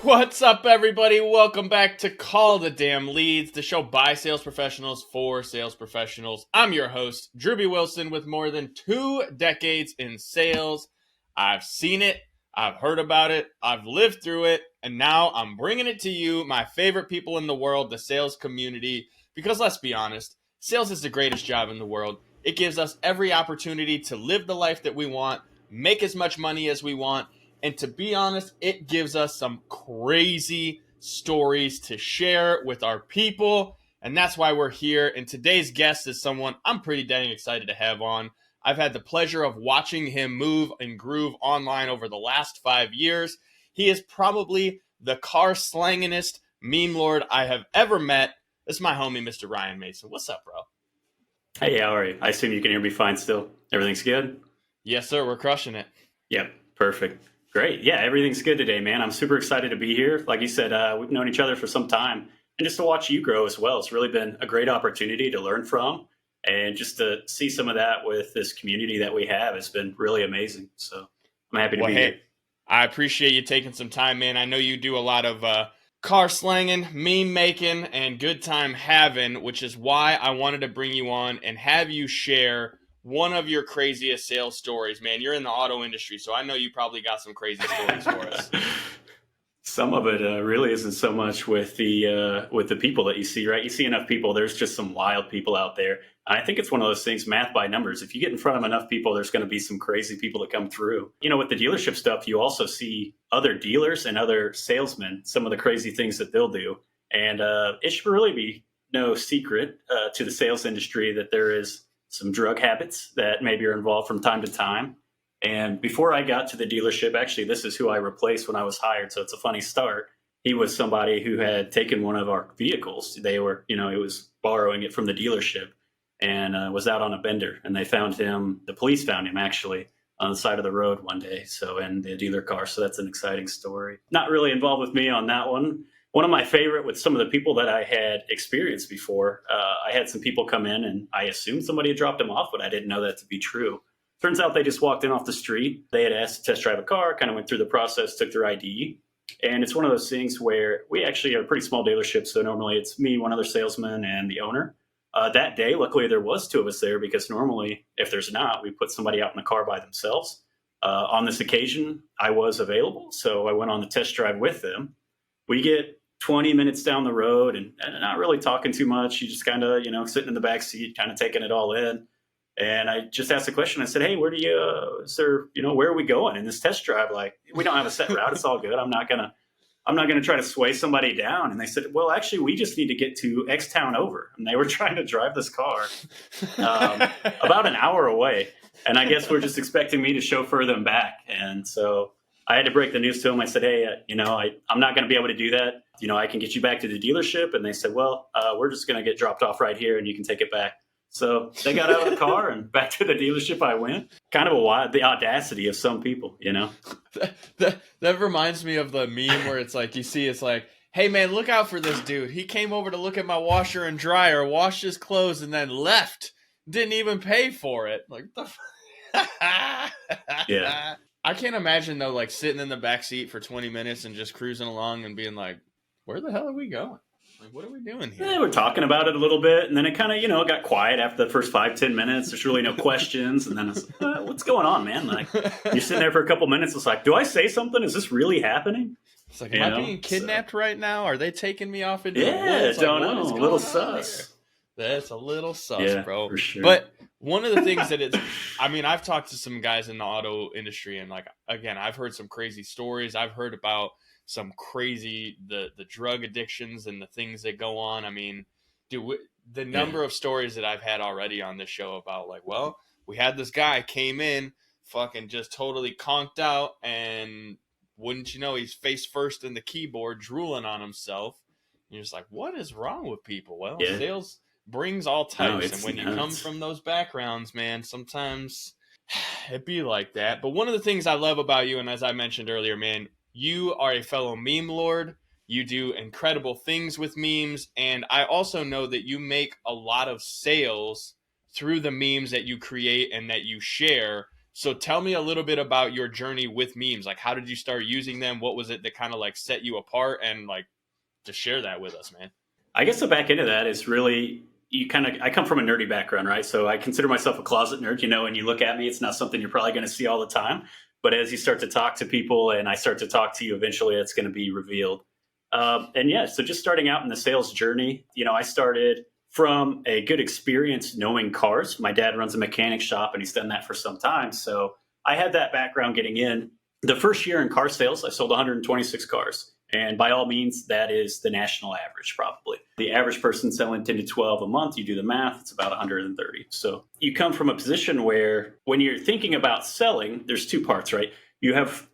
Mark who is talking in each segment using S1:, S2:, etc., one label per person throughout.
S1: What's up, everybody? Welcome back to Call the Damn Leads, the show by sales professionals for sales professionals. I'm your host, Drewbie Wilson, with more than 2 decades in sales. I've seen it, I've heard about it, I've lived through it, and now I'm bringing it to you, my favorite people in the world, the sales community, because let's be honest, sales is the greatest job in the world. It gives us every opportunity to live the life that we want, make as much money as we want, and to be honest, it gives us some crazy stories to share with our people. And that's why we're here. And today's guest is someone I'm pretty dang excited to have on. I've had the pleasure of watching him move and groove online over the last 5 years. He is probably the car slangingest meme lord I have ever met. This is my homie, Mr. Ryan Mason. What's up, bro?
S2: Hey, how are you? I assume you can hear me fine still. Everything's good?
S1: Yes, sir. We're crushing it.
S2: Yep. Perfect. Great. Yeah, everything's good today, man. I'm super excited to be here. Like you said, we've known each other for some time. And just to watch you grow as well. It's really been a great opportunity to learn from. And just to see some of that with this community that we have has been really amazing. So I'm happy to be here.
S1: I appreciate you taking some time, man. I know you do a lot of car slanging, meme making, and good time having, which is why I wanted to bring you on and have you share one of your craziest sales stories, man. You're in the auto industry, so I know you probably got some crazy stories for us.
S2: Some of it really isn't so much with the people that you see, right? You see enough people, there's just some wild people out there. And I think it's one of those things, math by numbers. If you get in front of enough people, there's going to be some crazy people that come through. You know, with the dealership stuff, you also see other dealers and other salesmen, some of the crazy things that they'll do. And it should really be no secret to the sales industry that there is some drug habits that maybe are involved from time to time. And before I got to the dealership, actually, this is who I replaced when I was hired. So it's a funny start. He was somebody who had taken one of our vehicles. They were, he was borrowing it from the dealership and was out on a bender. And they found him, the police found him actually on the side of the road one day. So, in the dealer car. So that's an exciting story. Not really involved with me on that one. One of my favorite with some of the people that I had experienced before, I had some people come in and I assumed somebody had dropped them off, but I didn't know that to be true. Turns out they just walked in off the street. They had asked to test drive a car, kind of went through the process, took their ID. And it's one of those things where we actually have a pretty small dealership. So normally it's me, one other salesman, and the owner. That day, luckily, there was 2 of us there because normally if there's not, we put somebody out in the car by themselves. On this occasion, I was available. So I went on the test drive with them. We get 20 minutes down the road and not really talking too much. You just kind of, sitting in the back seat, kind of taking it all in. And I just asked the question. I said, hey, where are we going in this test drive? Like, we don't have a set route. It's all good. I'm not going to try to sway somebody down. And they said, well, actually, we just need to get to X town over. And they were trying to drive this car about an hour away. And I guess we're just expecting me to chauffeur them back. And so I had to break the news to them. I said, hey, I'm not going to be able to do that. I can get you back to the dealership. And they said, well, we're just going to get dropped off right here and you can take it back. So they got out of the car and back to the dealership I went. Kind of the audacity of some people,
S1: That reminds me of the meme where it's like, it's like, hey man, look out for this dude. He came over to look at my washer and dryer, washed his clothes, and then left. Didn't even pay for it. Like,
S2: Yeah.
S1: I can't imagine though, like sitting in the back seat for 20 minutes and just cruising along and being like, where the hell are we going? Like, what are we doing here?
S2: Yeah, we're talking about it a little bit, and then it kind of, got quiet after the first 5-10 minutes. There's really no questions, and then it's, what's going on, man? Like, you're sitting there for a couple minutes. It's like, do I say something? Is this really happening?
S1: It's like, am I being kidnapped right now? Are they taking me off into
S2: the
S1: woods?
S2: Don't know. A little sus.
S1: That's a little sus, bro.
S2: For sure.
S1: But one of the things that I've talked to some guys in the auto industry, and like, again, I've heard some crazy stories. I've heard about some crazy, the drug addictions and the things that go on. I mean, dude, the number of stories that I've had already on this show about like, well, we had this guy came in, fucking just totally conked out, and wouldn't you know, he's face first in the keyboard, drooling on himself. And you're just like, what is wrong with people? Well, sales brings all types, and when you come from those backgrounds, man, sometimes it be like that. But one of the things I love about you, and as I mentioned earlier, man, you are a fellow meme lord. You do incredible things with memes. And I also know that you make a lot of sales through the memes that you create and that you share. So tell me a little bit about your journey with memes. Like, how did you start using them? What was it that kind of like set you apart? And like, to share that with us, man.
S2: I guess the back end of that is really I come from a nerdy background, right? So I consider myself a closet nerd. When you look at me, it's not something you're probably going to see all the time. But as you start to talk to people and I start to talk to you, eventually it's going to be revealed. And yeah, so just starting out in the sales journey, I started from a good experience knowing cars. My dad runs a mechanic shop and he's done that for some time. So I had that background getting in. The first year in car sales, I sold 126 cars. And by all means, that is the national average, probably. The average person selling 10 to 12 a month, you do the math, it's about 130. So you come from a position where when you're thinking about selling, there's two parts, right? You have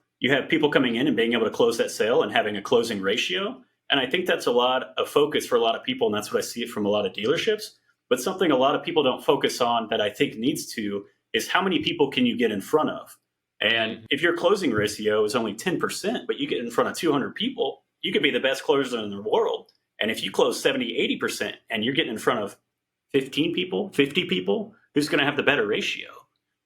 S2: people coming in and being able to close that sale and having a closing ratio. And I think that's a lot of focus for a lot of people. And that's what I see it from a lot of dealerships. But something a lot of people don't focus on that I think needs to is how many people can you get in front of? And if your closing ratio is only 10%, but you get in front of 200 people, you could be the best closer in the world. And if you close 70, 80% and you're getting in front of 15 people, 50 people, who's going to have the better ratio?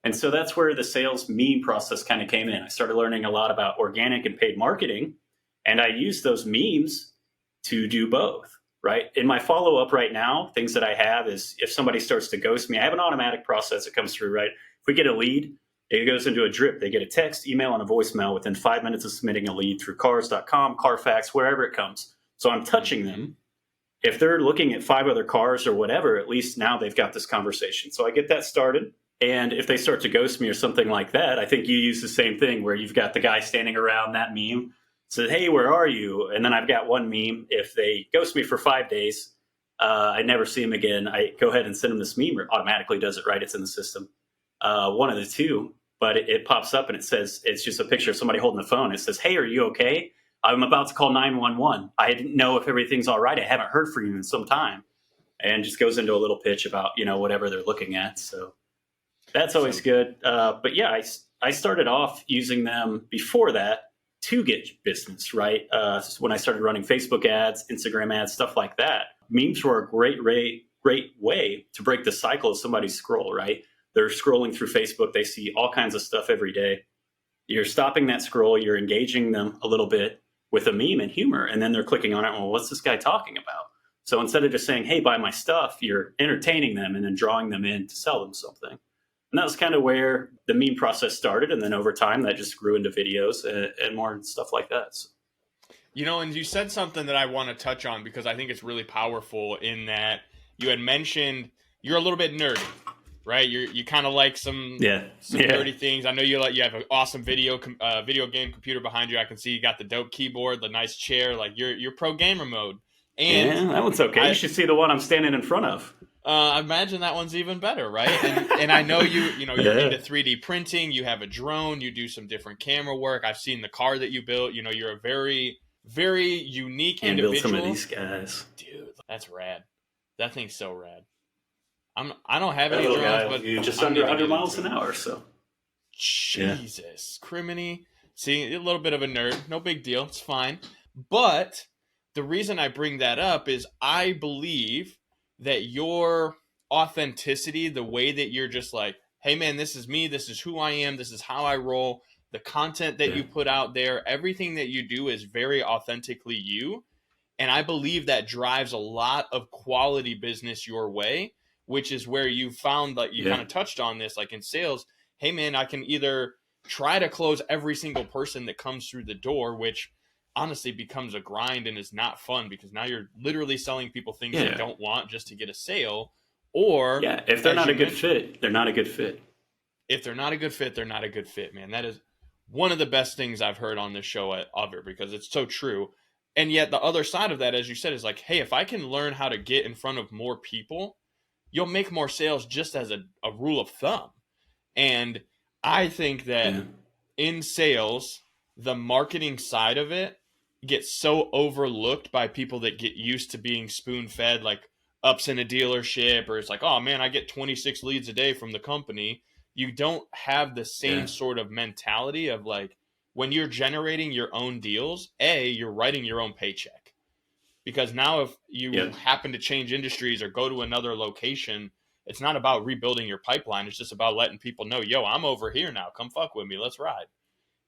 S2: And so that's where the sales meme process kind of came in. I started learning a lot about organic and paid marketing, and I used those memes to do both, right? In my follow-up right now, things that I have is if somebody starts to ghost me, I have an automatic process that comes through, right? If we get a lead, it goes into a drip. They get a text, email, and a voicemail within 5 minutes of submitting a lead through cars.com, Carfax, wherever it comes. So I'm touching them. If they're looking at 5 other cars or whatever, at least now they've got this conversation. So I get that started. And if they start to ghost me or something like that, I think you use the same thing where you've got the guy standing around that meme, says, hey, where are you? And then I've got one meme. If they ghost me for 5 days, I never see them again. I go ahead and send them this meme. It automatically does it, right? It's in the system. One of the two, but it pops up and it says, it's just a picture of somebody holding the phone. It says, hey, are you okay? I'm about to call 911. I didn't know if everything's all right. I haven't heard from you in some time. And just goes into a little pitch about, whatever they're looking at. So that's always good. But yeah, I started off using them before that to get business, right? When I started running Facebook ads, Instagram ads, stuff like that. Memes were a great way to break the cycle of somebody's scroll, right? They're scrolling through Facebook. They see all kinds of stuff every day. You're stopping that scroll. You're engaging them a little bit with a meme and humor. And then they're clicking on it. Well, what's this guy talking about? So instead of just saying, hey, buy my stuff, you're entertaining them and then drawing them in to sell them something. And that was kind of where the meme process started. And then over time, that just grew into videos and more stuff like that. So.
S1: And you said something that I want to touch on because I think it's really powerful in that you had mentioned you're a little bit nerdy. Right, you kind of like some nerdy things. I know you have an awesome video game computer behind you. I can see you got the dope keyboard, the nice chair. Like you're pro gamer mode. And
S2: that one's okay. You should see the one I'm standing in front of.
S1: I imagine that one's even better, right? And I know you're into 3D printing. You have a drone. You do some different camera work. I've seen the car that you built. You're a very, very unique individual.
S2: And build some of these guys,
S1: dude. That's rad. That thing's so rad. I don't have any drones, but
S2: you just under 100 miles an hour. So,
S1: Jesus, criminy. See, a little bit of a nerd, no big deal. It's fine. But the reason I bring that up is I believe that your authenticity, the way that you're just like, hey man, this is me, this is who I am, this is how I roll. The content that you put out there, everything that you do is very authentically you. And I believe that drives a lot of quality business your way. Which is where you found that you kind of touched on this, like in sales, hey man, I can either try to close every single person that comes through the door, which honestly becomes a grind and is not fun because now you're literally selling people things they don't want just to get a sale. Or
S2: if they're not a good fit, they're not a good fit.
S1: If they're not a good fit, they're not a good fit, man. That is one of the best things I've heard on this show ever because it's so true. And yet the other side of that, as you said, is like, hey, if I can learn how to get in front of more people, you'll make more sales just as a rule of thumb. And I think that in sales, the marketing side of it gets so overlooked by people that get used to being spoon-fed, like ups in a dealership, or it's like, oh man, I get 26 leads a day from the company. You don't have the same sort of mentality of like, when you're generating your own deals, you're writing your own paycheck. Because now if you happen to change industries or go to another location, it's not about rebuilding your pipeline. It's just about letting people know, yo, I'm over here now. Come fuck with me. Let's ride.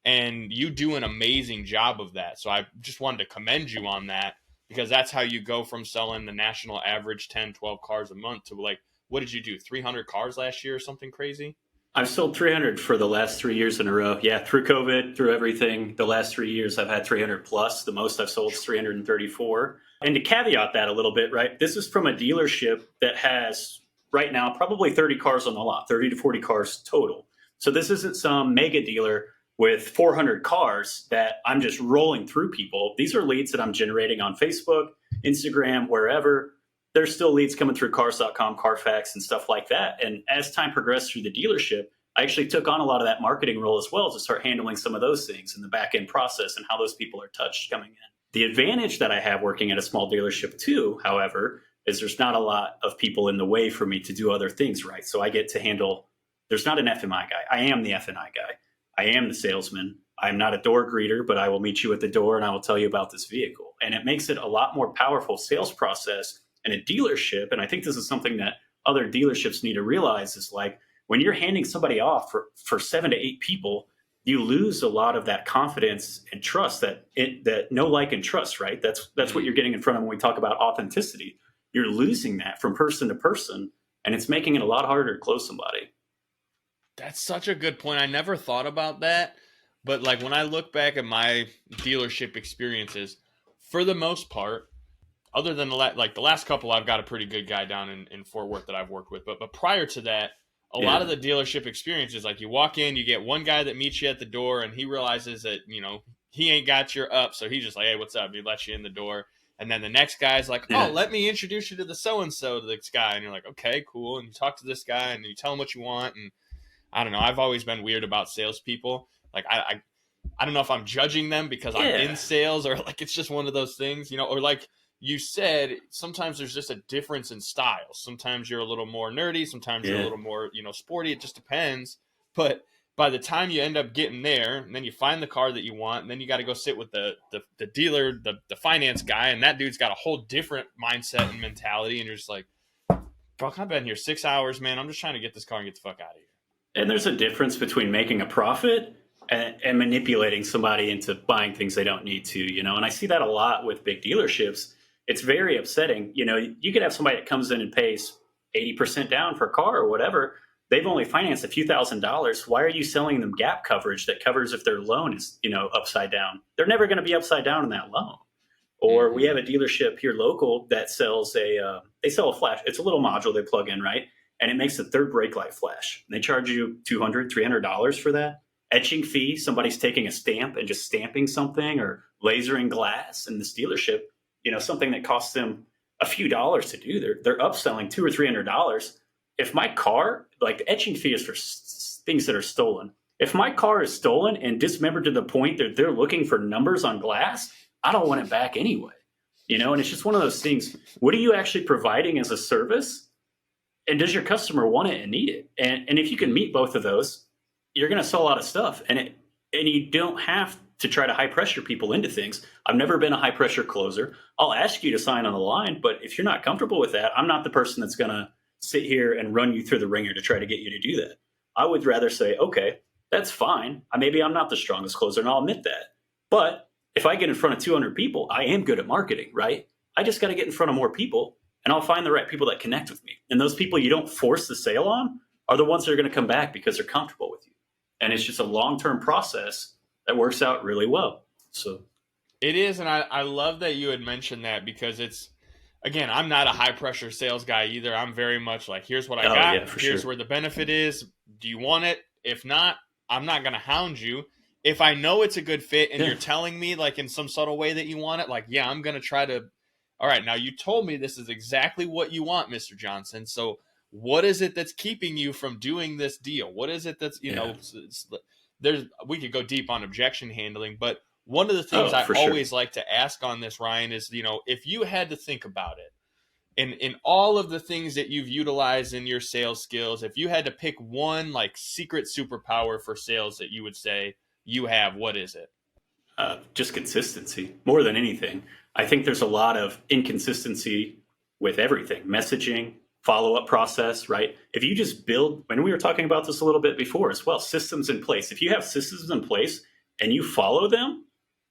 S1: And you do an amazing job of that. So I just wanted to commend you on that, because that's how you go from selling the national average 10, 12 cars a month to like, what did you do? 300 cars last year or something crazy?
S2: I've sold 300 for the last 3 years in a row. Yeah, through COVID, through everything, the last 3 years I've had 300 plus. The most I've sold is 334. And to caveat that a little bit, right? This is from a dealership that has right now probably 30 cars on the lot, 30 to 40 cars total. So this isn't some mega dealer with 400 cars that I'm just rolling through people. These are leads that I'm generating on Facebook, Instagram, wherever. There's still leads coming through cars.com, Carfax, and stuff like that. And as time progressed through the dealership, I actually took on a lot of that marketing role as well to start handling some of those things in the back end process and how those people are touched coming in. The advantage that I have working at a small dealership too, however, is there's not a lot of people in the way for me to do other things right. So I get to handle, there's not an F&I guy. I am the F&I guy. I am the salesman. I'm not a door greeter, but I will meet you at the door and I will tell you about this vehicle. And it makes it a lot more powerful sales process in a dealership. And I think this is something that other dealerships need to realize is like when you're handing somebody off for 7 to 8 people, you lose a lot of that confidence and trust that know, like, and trust, right? That's what you're getting in front of when we talk about authenticity. You're losing that from person to person, and it's making it a lot harder to close somebody.
S1: That's such a good point. I never thought about that. But like when I look back at my dealership experiences, for the most part, other than the last couple, I've got a pretty good guy down in Fort Worth that I've worked with. But prior to that, a lot of the dealership experiences, like you walk in, you get one guy that meets you at the door and he realizes that, you know, he ain't got your up. So he's just like, hey, what's up? He lets you in the door. And then the next guy's like, oh, let me introduce you to the so-and-so, to this guy. And you're like, okay, cool. And you talk to this guy and you tell him what you want. And I don't know. I've always been weird about salespeople. Like I don't know if I'm judging them because I'm in sales or like it's just one of those things, you know, or like you said, sometimes there's just a difference in style. Sometimes you're a little more nerdy. Sometimes you're a little more, you know, sporty. It just depends. But by the time you end up getting there, and then you find the car that you want, and then you got to go sit with the dealer, the finance guy, and that dude's got a whole different mindset and mentality. And you're just like, fuck, I've been here 6 hours, man. I'm just trying to get this car and get the fuck out of here.
S2: And there's a difference between making a profit and manipulating somebody into buying things they don't need to, you know. And I see that a lot with big dealerships. It's very upsetting. You know, you could have somebody that comes in and pays 80% down for a car or whatever. They've only financed a few $1,000s. Why are you selling them gap coverage that covers if their loan is, you know, upside down? They're never going to be upside down in that loan. Or we have a dealership here local that sells they sell a flash. It's a little module they plug in, right? And it makes a third brake light flash. And they charge you $200, $300 for that. Etching fee, somebody's taking a stamp and just stamping something or lasering glass in this dealership, you know, something that costs them a few dollars to do. They're upselling $200 or $300. If my car, like the etching fee is for things that are stolen. If my car is stolen and dismembered to the point that they're looking for numbers on glass, I don't want it back anyway. You know, and it's just one of those things. What are you actually providing as a service? And does your customer want it and need it? And if you can meet both of those, you're going to sell a lot of stuff. And you don't have to try to high pressure people into things. I've never been a high pressure closer. I'll ask you to sign on the line, but if you're not comfortable with that, I'm not the person that's going to sit here and run you through the ringer to try to get you to do that. I would rather say, okay, that's fine. Maybe I'm not the strongest closer, and I'll admit that. But if I get in front of 200 people, I am good at marketing, right? I just got to get in front of more people, and I'll find the right people that connect with me. And those people you don't force the sale on are the ones that are going to come back because they're comfortable with you. And it's just a long-term process that works out really well. So
S1: it is, and I love that you had mentioned that because it's, again, I'm not a high-pressure sales guy either. I'm very much like, here's what I got. Yeah, here's where the benefit is. Do you want it? If not, I'm not going to hound you. If I know it's a good fit and you're telling me like in some subtle way that you want it, like, yeah, I'm going to try to, all right, now you told me this is exactly what you want, Mr. Johnson. So what is it that's keeping you from doing this deal? What is it that's, you know, we could go deep on objection handling, but one of the things I always like to ask on this, Ryan, is, you know, if you had to think about it, in all of the things that you've utilized in your sales skills, if you had to pick one like secret superpower for sales that you would say you have, what is it?
S2: Just consistency more than anything. I think there's a lot of inconsistency with everything, messaging, follow-up process, right? If you just build, and we were talking about this a little bit before as well, systems in place. If you have systems in place and you follow them,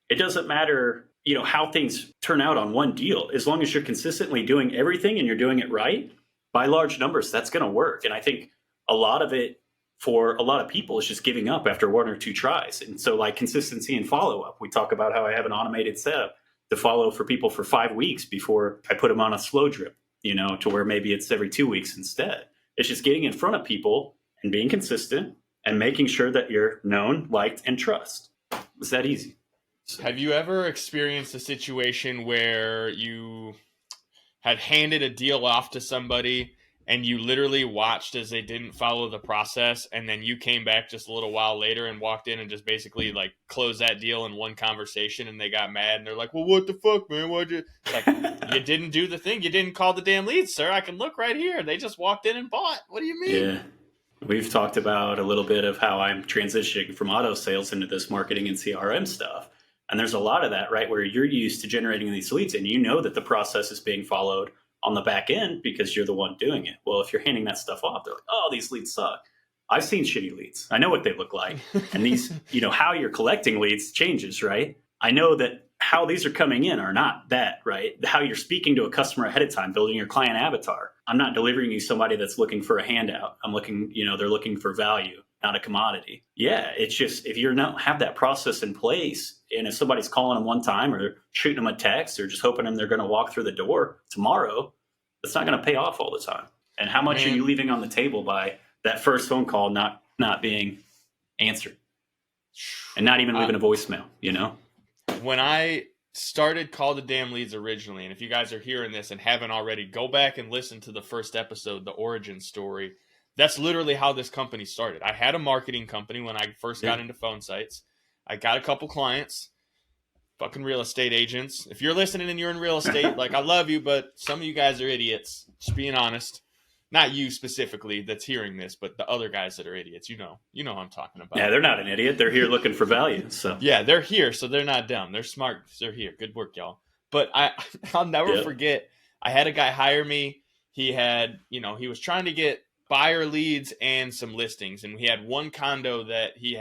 S2: it doesn't matter, how things turn out on one deal. As long as you're consistently doing everything and you're doing it right, by large numbers, that's going to work. And I think a lot of it for a lot of people is just giving up after one or two tries. And so like consistency and follow-up, we talk about how I have an automated setup to follow for people for 5 weeks before I put them on a slow drip, to where maybe it's every 2 weeks instead. It's just getting in front of people and being consistent and making sure that you're known, liked, and trust. It's that easy.
S1: Have you ever experienced a situation where you had handed a deal off to somebody and you literally watched as they didn't follow the process, and then you came back just a little while later and walked in and just basically like closed that deal in one conversation, and they got mad and they're like, well, what the fuck, man? Why'd you? It's like, you didn't do the thing. You didn't call the damn leads, sir. I can look right here. They just walked in and bought. What do you mean?
S2: Yeah. We've talked about a little bit of how I'm transitioning from auto sales into this marketing and CRM stuff. And there's a lot of that, right, where you're used to generating these leads and you know that the process is being followed on the back end because you're the one doing it. Well, if you're handing that stuff off, they're like, oh, these leads suck. I've seen shitty leads. I know what they look like. And these, how you're collecting leads changes, right? I know that how these are coming in are not that, right? How you're speaking to a customer ahead of time, building your client avatar. I'm not delivering you somebody that's looking for a handout. I'm looking, they're looking for value, not a commodity. Yeah, it's just if you don't have that process in place, and if somebody's calling them one time or shooting them a text or just hoping them they're going to walk through the door tomorrow, it's not going to pay off all the time. And how much are you leaving on the table by that first phone call not being answered and not even leaving a voicemail,
S1: When I started Call the Damn Leads originally, and if you guys are hearing this and haven't already, go back and listen to the first episode, the origin story. That's literally how this company started. I had a marketing company when I first got into phone sites. I got a couple clients, fucking real estate agents. If you're listening and you're in real estate, like, I love you, but some of you guys are idiots. Just being honest. Not you specifically that's hearing this, but the other guys that are idiots. You know who I'm talking about.
S2: Yeah, they're not an idiot. They're here looking for value. So
S1: yeah, they're here, so they're not dumb. They're smart. They're here. Good work, y'all. But I'll never forget. I had a guy hire me. He had, he was trying to get buyer leads and some listings, and he had one condo that he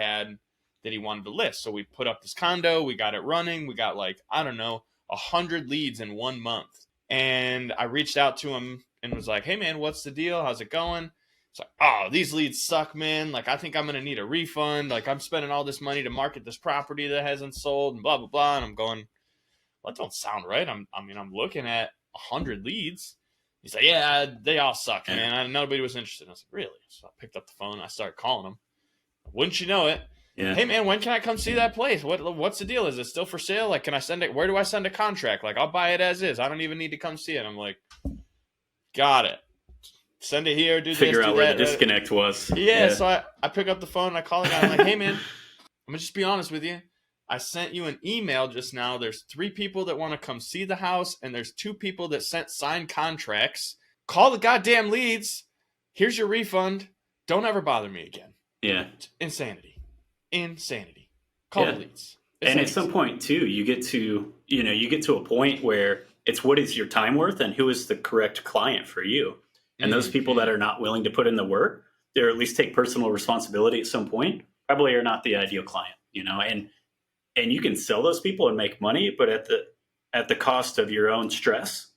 S1: wanted to list. So we put up this condo, we got it running, we got 100 leads in 1 month. And I reached out to him and was like, hey man, what's the deal? How's it going? It's like, oh, these leads suck, man. Like, I think I'm going to need a refund. Like, I'm spending all this money to market this property that hasn't sold and blah, blah, blah. And I'm going, well, that don't sound right. I'm looking at 100 leads. He's like, yeah, they all suck, man. Nobody was interested. I was like, really? So I picked up the phone. I started calling him. Wouldn't you know it? Yeah. Hey man, when can I come see that place? What's the deal? Is it still for sale? Like, can I send it? Where do I send a contract? Like, I'll buy it as is. I don't even need to come see it. I'm like, got it. Send it here.
S2: Figure out where the disconnect was.
S1: Yeah. So I pick up the phone and I call the guy. I'm like, hey man, I'm gonna just be honest with you. I sent you an email just now. There's 3 people that want to come see the house, and there's 2 people that sent signed contracts. Call the goddamn leads. Here's your refund. Don't ever bother me again.
S2: Yeah.
S1: Insanity. Call the leads.
S2: And at some point too, you get to a point where it's what is your time worth and who is the correct client for you. And those people that are not willing to put in the work, or at least take personal responsibility at some point, probably are not the ideal client, and you can sell those people and make money, but at the cost of your own stress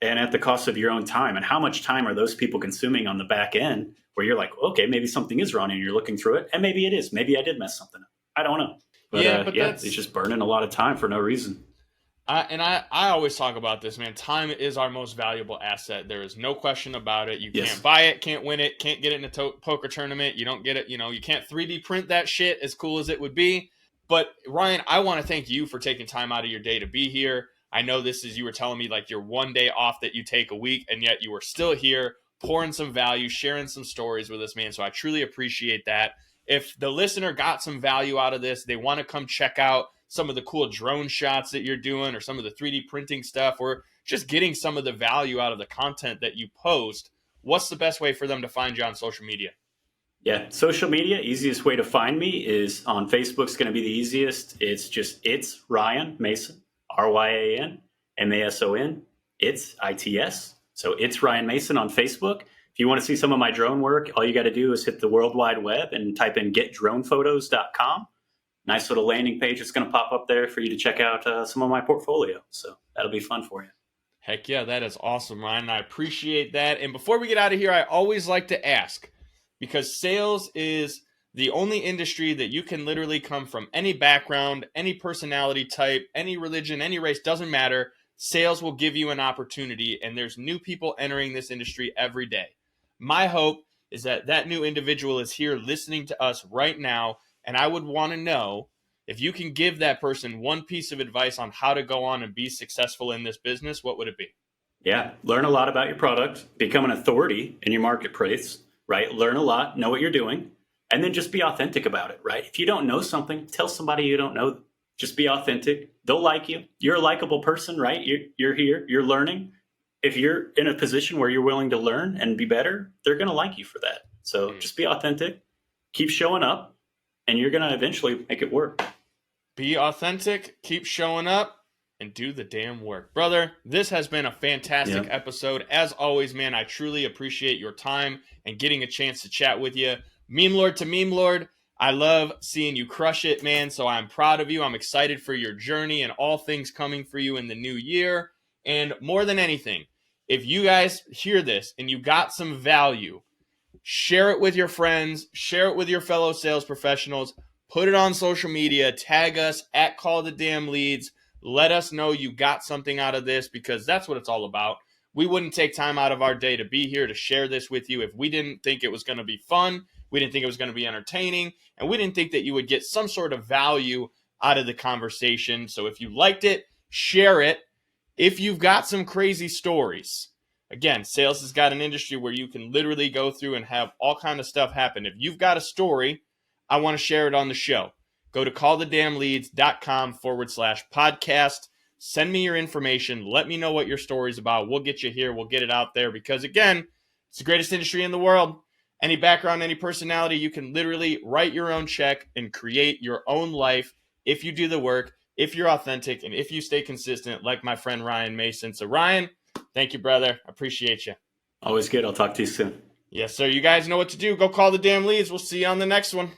S2: and at the cost of your own time. And how much time are those people consuming on the back end where you're like, okay, maybe something is wrong and you're looking through it, and maybe it is. Maybe I did mess something up. I don't know. But it's just burning a lot of time for no reason.
S1: I always talk about this, man. Time is our most valuable asset. There is no question about it. You can't buy it, can't win it, can't get it in a poker tournament. You don't get it. You can't 3D print that shit, as cool as it would be. But Ryan, I want to thank you for taking time out of your day to be here. I know you were telling me like your 1 day off that you take a week, and yet you were still here pouring some value, sharing some stories with us, man. So I truly appreciate that. If the listener got some value out of this, they want to come check out some of the cool drone shots that you're doing, or some of the 3D printing stuff, or just getting some of the value out of the content that you post, what's the best way for them to find you on social media?
S2: Yeah, social media, easiest way to find me is on Facebook's going to be the easiest. It's Ryan Mason, RyanMason. It's ITS. So it's Ryan Mason on Facebook. If you want to see some of my drone work, all you got to do is hit the World Wide Web and type in getdronephotos.com. Nice little landing page that's going to pop up there for you to check out some of my portfolio. So that'll be fun for you.
S1: Heck yeah, that is awesome, Ryan. I appreciate that. And before we get out of here, I always like to ask, because sales is the only industry that you can literally come from any background, any personality type, any religion, any race, doesn't matter. Sales will give you an opportunity, and there's new people entering this industry every day. My hope is that that new individual is here listening to us right now, and I would want to know if you can give that person one piece of advice on how to go on and be successful in this business, what would it be?
S2: Yeah, learn a lot about your product, become an authority in your marketplace, right? Learn a lot, know what you're doing, and then just be authentic about it, right? If you don't know something, tell somebody you don't know. Just be authentic. They'll like you. You're a likable person, right? You're here, you're learning. If you're in a position where you're willing to learn and be better, they're going to like you for that. So just be authentic, keep showing up, and you're going to eventually make it work.
S1: Be authentic, keep showing up, and do the damn work. Brother, this has been a fantastic episode. As always, man, I truly appreciate your time and getting a chance to chat with you. Meme Lord to Meme Lord, I love seeing you crush it, man, so I'm proud of you. I'm excited for your journey and all things coming for you in the new year. And more than anything, if you guys hear this and you got some value, share it with your friends, share it with your fellow sales professionals, put it on social media, tag us at Call the Damn Leads. Let us know you got something out of this, because that's what it's all about. We wouldn't take time out of our day to be here to share this with you if we didn't think it was going to be fun, we didn't think it was going to be entertaining, and we didn't think that you would get some sort of value out of the conversation. So if you liked it, share it. If you've got some crazy stories, again, sales has got an industry where you can literally go through and have all kind of stuff happen. If you've got a story, I want to share it on the show. Go to callthedamnleads.com/podcast. Send me your information. Let me know what your story's about. We'll get you here. We'll get it out there, because, again, it's the greatest industry in the world. Any background, any personality, you can literally write your own check and create your own life if you do the work, if you're authentic, and if you stay consistent, like my friend Ryan Mason. So, Ryan, thank you, brother. I appreciate you.
S2: Always good. I'll talk to you soon.
S1: Yes, sir. You guys know what to do. Go call the damn leads. We'll see you on the next one.